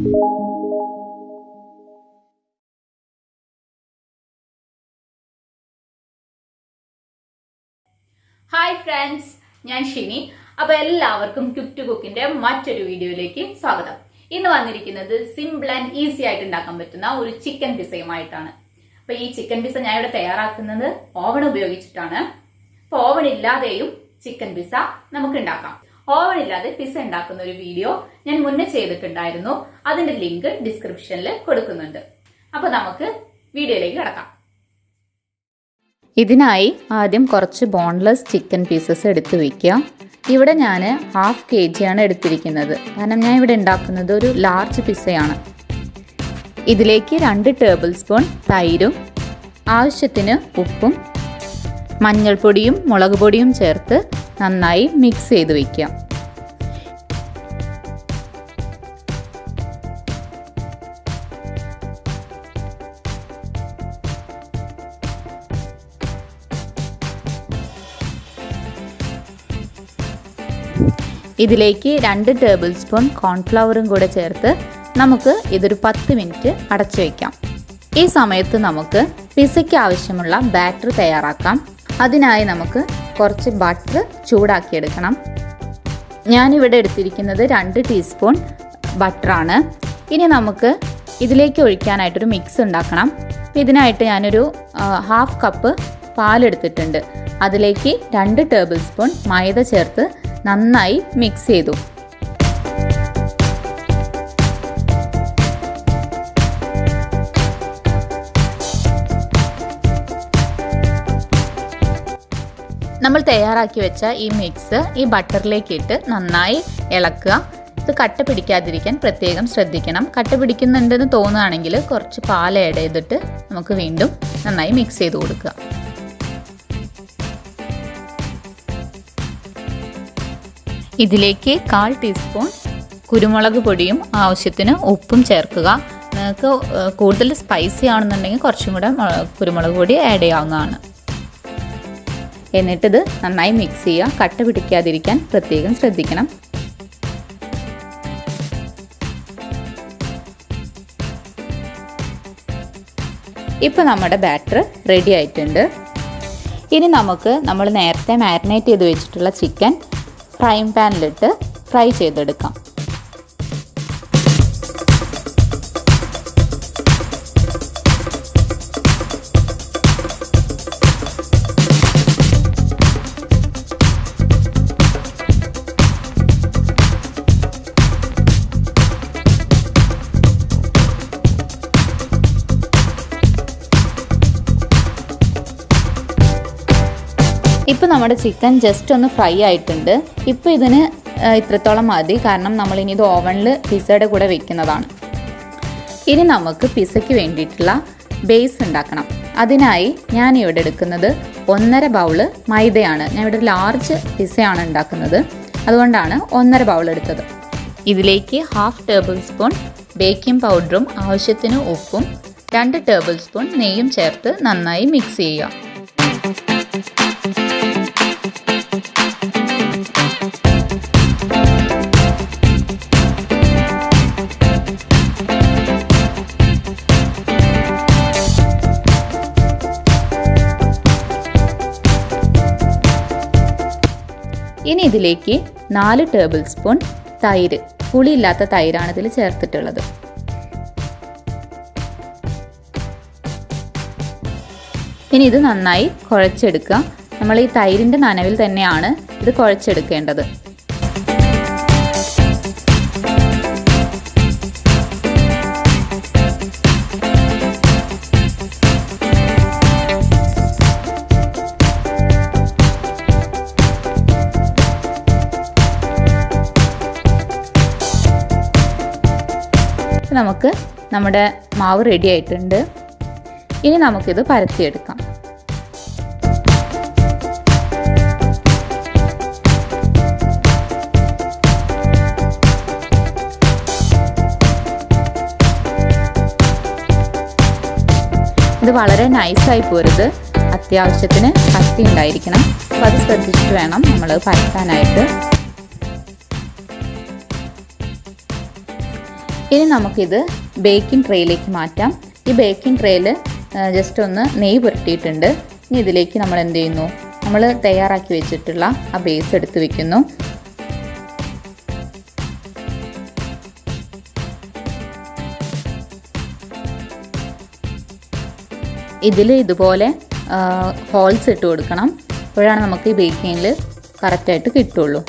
Hi friends, ഞാൻ ഷിനി. അപ്പോൾ എല്ലാവർക്കും കുക്ക് ടു കുക്കിന്റെ മറ്റൊരു വീഡിയോയിലേക്ക് സ്വാഗതം. ഇന്ന് വന്നിരിക്കുന്നത് സിമ്പിൾ ആൻഡ് ഈസി ആയിട്ട് ഉണ്ടാക്കാൻ പറ്റുന്ന ഒരു ചിക്കൻ പിസയുമായിട്ടാണ്. അപ്പോൾ ഈ ചിക്കൻ പിസ ഞാൻ ഇവിടെ തയ്യാറാക്കുന്നത് ഓവൺ ഉപയോഗിച്ചിട്ടാണ്. അപ്പോൾ ഓവൺ ഇല്ലാതെയും ചിക്കൻ പിസ നമുക്ക് ഉണ്ടാക്കാം. ഓവൺ ഇല്ലാതെ പിസ ഉണ്ടാക്കുന്ന ഒരു വീഡിയോ ഞാൻ മുന്നേ ചെയ്തിട്ടുണ്ടായിരുന്നു. അതിന്റെ ലിങ്ക് ഡിസ്ക്രിപ്ഷനിൽ കൊടുക്കുന്നുണ്ട്. അപ്പോൾ നമുക്ക് വീഡിയോയിലേക്ക് കിടക്കാം. ഇതിനായി ആദ്യം കുറച്ച് ബോൺലെസ് ചിക്കൻ പീസസ് എടുത്ത് വയ്ക്കുക. ഇവിടെ ഞാൻ 1/2 kg ആണ് എടുത്തിരിക്കുന്നത്. കാരണം ഞാൻ ഇവിടെ ഉണ്ടാക്കുന്നത് ഒരു ലാർജ് പിസയാണ്. ഇതിലേക്ക് 2 ടേബിൾ സ്പൂൺ തൈരും ആവശ്യത്തിന് ഉപ്പും മഞ്ഞൾപ്പൊടിയും മുളക് പൊടിയും ചേർത്ത് നന്നായി മിക്സ് ചെയ്ത് വയ്ക്കുക. ഇതിലേക്ക് 2 ടേബിൾ സ്പൂൺ കോൺഫ്ലവറും കൂടെ ചേർത്ത് നമുക്ക് ഇതൊരു 10 മിനിറ്റ് അടച്ചു വയ്ക്കാം. ഈ സമയത്ത് നമുക്ക് പിസയ്ക്ക് ആവശ്യമുള്ള ബാറ്റർ തയ്യാറാക്കാം. അതിനായി നമുക്ക് കുറച്ച് ബട്ടർ ചൂടാക്കിയെടുക്കണം. ഞാനിവിടെ എടുത്തിരിക്കുന്നത് 2 ടീസ്പൂൺ ബട്ടറാണ്. ഇനി നമുക്ക് ഇതിലേക്ക് ഒഴിക്കാനായിട്ടൊരു മിക്സ് ഉണ്ടാക്കണം. ഇതിനായിട്ട് ഞാനൊരു 1/2 കപ്പ് പാലെടുത്തിട്ടുണ്ട്. അതിലേക്ക് 2 ടേബിൾ സ്പൂൺ മൈദ ചേർത്ത് നന്നായി മിക്സ് ചെയ്തു. നമ്മൾ തയ്യാറാക്കി വെച്ച ഈ മിക്സ് ഈ ബട്ടറിലേക്ക് ഇട്ട് നന്നായി ഇളക്കുക. ഇത് കട്ട പിടിക്കാതിരിക്കാൻ പ്രത്യേകം ശ്രദ്ധിക്കണം. കട്ട പിടിക്കുന്നുണ്ടെന്ന് തോന്നുകയാണെങ്കിൽ കുറച്ച് പാൽ ആഡ് ചെയ്തിട്ട് നമുക്ക് വീണ്ടും നന്നായി മിക്സ് ചെയ്ത് കൊടുക്കുക. ഇതിലേക്ക് 1/4 ടീസ്പൂൺ കുരുമുളക് പൊടിയും ആവശ്യത്തിന് ഉപ്പും ചേർക്കുക. നിങ്ങൾക്ക് കൂടുതൽ സ്പൈസി ആണെന്നുണ്ടെങ്കിൽ കുറച്ചും കൂടെ കുരുമുളക് പൊടി ആഡ് ചെയ്യാവുന്നതാണ്. എന്നിട്ടിത് നന്നായി മിക്സ് ചെയ്യുക. കട്ട പിടിക്കാതിരിക്കാൻ പ്രത്യേകം ശ്രദ്ധിക്കണം. ഇപ്പോൾ നമ്മുടെ ബാറ്റർ റെഡി ആയിട്ടുണ്ട്. ഇനി നമുക്ക് നമ്മൾ നേരത്തെ മാരിനേറ്റ് ചെയ്ത് വെച്ചിട്ടുള്ള ചിക്കൻ ഫ്രൈങ് പാനിലിട്ട് ഫ്രൈ ചെയ്തെടുക്കാം. ഇപ്പോൾ നമ്മുടെ ചിക്കൻ ജസ്റ്റ് ഒന്ന് ഫ്രൈ ആയിട്ടുണ്ട്. ഇപ്പോൾ ഇതിന് ഇത്രത്തോളം മതി. കാരണം നമ്മളിനി ഇത് ഓവനിൽ പിസയുടെ കൂടെ വെക്കുന്നതാണ്. ഇനി നമുക്ക് പിസയ്ക്ക് വേണ്ടിയിട്ടുള്ള ബേസ് ഉണ്ടാക്കണം. അതിനായി ഞാൻ ഇവിടെ എടുക്കുന്നത് 1.5 ബൗള് മൈദയാണ്. ഞാൻ ഇവിടെ ലാർജ് പിസയാണ് ഉണ്ടാക്കുന്നത്, അതുകൊണ്ടാണ് 1.5 ബൗൾ എടുത്തത്. ഇതിലേക്ക് 1/2 ടേബിൾ സ്പൂൺ ബേക്കിംഗ് പൗഡറും ആവശ്യത്തിന് ഉപ്പും 2 ടേബിൾ സ്പൂൺ നെയ്യും ചേർത്ത് നന്നായി മിക്സ് ചെയ്യുക. ഇനി ഇതിലേക്ക് 4 ടേബിൾ സ്പൂൺ തൈര്, പുളിയില്ലാത്ത തൈരാണ് ഇതിൽ ചേർത്തിട്ടുള്ളത്. ഇനി ഇത് നന്നായി കുഴച്ചെടുക്കുക. നമ്മൾ ഈ തൈരിൻ്റെ നനവിൽ തന്നെയാണ് ഇത് കുഴച്ചെടുക്കേണ്ടത്. നമുക്ക് നമ്മുടെ മാവ് റെഡി ആയിട്ടുണ്ട്. ഇനി നമുക്കിത് പരത്തിയെടുക്കാം. ഇത് വളരെ നൈസായി പോരുത്, അത്യാവശ്യത്തിന് കട്ടി ഉണ്ടായിരിക്കണം. അപ്പോൾ അത് ശ്രദ്ധിച്ചിട്ട് വേണം നമ്മൾ പരത്താനായിട്ട്. ഇനി നമുക്കിത് ബേക്കിംഗ് ട്രേയിലേക്ക് മാറ്റാം. ഈ ബേക്കിംഗ് ട്രേയിൽ ജസ്റ്റ് ഒന്ന് നെയ്യ് പുരട്ടിയിട്ടുണ്ട്. ഇനി ഇതിലേക്ക് നമ്മൾ എന്ത് ചെയ്യുന്നു, നമ്മൾ തയ്യാറാക്കി വെച്ചിട്ടുള്ള ആ ബേസ് എടുത്ത് വെക്കുന്നു. ഇതിൽ ഇതുപോലെ ഹോൾസ് ഇട്ട് കൊടുക്കണം. അപ്പോഴാണ് നമുക്ക് ഈ ബേക്കിങ്ങിൽ കറക്റ്റായിട്ട് കിട്ടുള്ളൂ.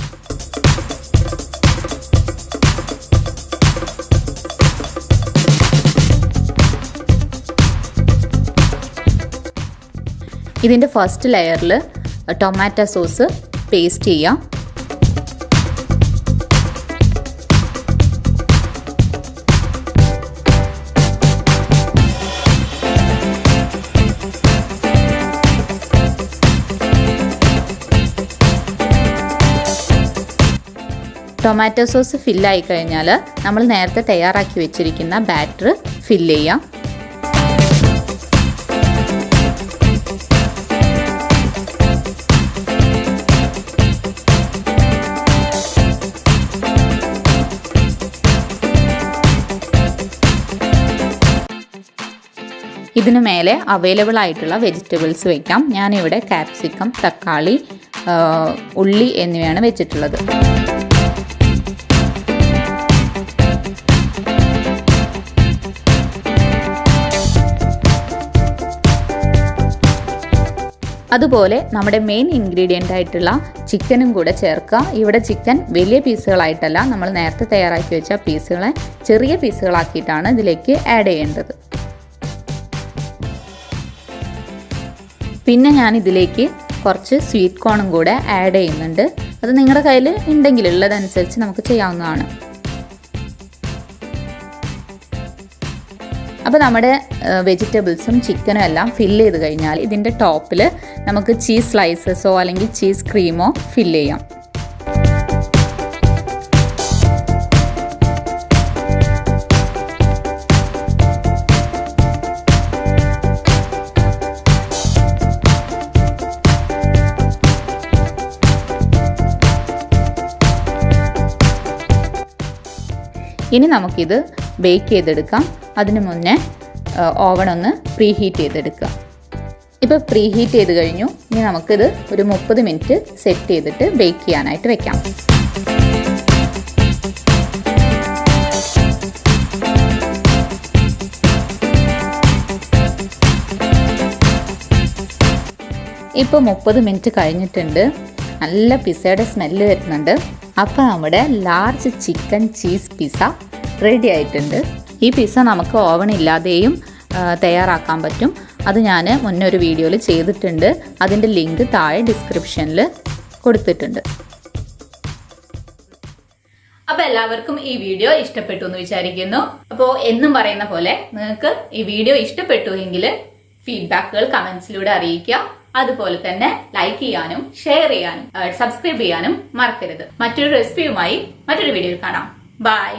ഇതിൻ്റെ ഫസ്റ്റ് ലെയറിൽ ടൊമാറ്റോ സോസ് പേസ്റ്റ് ചെയ്യാം. ടൊമാറ്റോ സോസ് ഫില്ലായി കഴിഞ്ഞാൽ നമ്മൾ നേരത്തെ തയ്യാറാക്കി വെച്ചിരിക്കുന്ന ബാറ്റർ ഫില്ല് ചെയ്യാം. ഇതിനു മേലെ അവൈലബിൾ ആയിട്ടുള്ള വെജിറ്റബിൾസ് വയ്ക്കാം. ഞാനിവിടെ കാപ്സിക്കം, തക്കാളി, ഉള്ളി എന്നിവയാണ് വെച്ചിട്ടുള്ളത്. അതുപോലെ നമ്മുടെ മെയിൻ ഇൻഗ്രീഡിയൻ്റ് ആയിട്ടുള്ള ചിക്കനും കൂടെ ചേർക്കുക. ഇവിടെ ചിക്കൻ വലിയ പീസുകളായിട്ടല്ല, നമ്മൾ നേരത്തെ തയ്യാറാക്കി വെച്ച പീസുകളെ ചെറിയ പീസുകളാക്കിയിട്ടാണ് ഇതിലേക്ക് ആഡ് ചെയ്യേണ്ടത്. പിന്നെ ഞാൻ ഇതിലേക്ക് കുറച്ച് സ്വീറ്റ് കോണും കൂടെ ആഡ് ചെയ്യുന്നുണ്ട്. അത് നിങ്ങളുടെ കയ്യിൽ ഉണ്ടെങ്കിൽ ഉള്ളതനുസരിച്ച് നമുക്ക് ചെയ്യാവുന്നതാണ്. അപ്പോൾ നമ്മുടെ വെജിറ്റബിൾസും ചിക്കനും എല്ലാം ഫില്ല് ചെയ്ത് കഴിഞ്ഞാൽ ഇതിൻ്റെ ടോപ്പിൽ നമുക്ക് ചീസ് സ്ലൈസസോ അല്ലെങ്കിൽ ചീസ് ക്രീമോ ഫില്ല് ചെയ്യാം. ഇനി നമുക്കിത് ബേക്ക് ചെയ്തെടുക്കാം. അതിനു മുന്നേ ഓവൺ ഒന്ന് പ്രീ ഹീറ്റ് ചെയ്തെടുക്കുക. ഇപ്പോൾ പ്രീ ഹീറ്റ് ചെയ്ത് കഴിഞ്ഞു. ഇനി നമുക്കിത് ഒരു 30 മിനിറ്റ് സെറ്റ് ചെയ്തിട്ട് ബേക്ക് ചെയ്യാനായിട്ട് വെക്കാം. ഇപ്പോൾ 30 മിനിറ്റ് കഴിഞ്ഞിട്ടുണ്ട്. നല്ല പിസയുടെ സ്മെല്ല് വരുന്നുണ്ട്. അപ്പോൾ നമ്മുടെ large chicken cheese pizza ready ആയിട്ടുണ്ട്. ഈ പിസ്സ നമുക്ക് ഓവൺ ഇല്ലാതെയും തയ്യാറാക്കാൻ പറ്റും. അത് ഞാൻ മുന്നേ ഒരു വീഡിയോയിൽ ചെയ്തിട്ടുണ്ട്. അതിൻ്റെ ലിങ്ക് താഴെ ഡിസ്ക്രിപ്ഷനിൽ കൊടുത്തിട്ടുണ്ട്. അപ്പൊ എല്ലാവർക്കും ഈ വീഡിയോ ഇഷ്ടപ്പെട്ടു എന്ന് വിചാരിക്കുന്നു. അപ്പോൾ എന്നും പറയുന്ന പോലെ നിങ്ങൾക്ക് ഈ വീഡിയോ ഇഷ്ടപ്പെട്ടു എങ്കിൽ ഫീഡ്ബാക്കുകൾ കമന്റ്സിലൂടെ അറിയിക്കുക. അതുപോലെ തന്നെ ലൈക്ക് ചെയ്യാനും ഷെയർ ചെയ്യാനും സബ്സ്ക്രൈബ് ചെയ്യാനും മറക്കരുത്. മറ്റൊരു റെസിപ്പിയുമായി മറ്റൊരു വീഡിയോയിൽ കാണാം. ബൈ.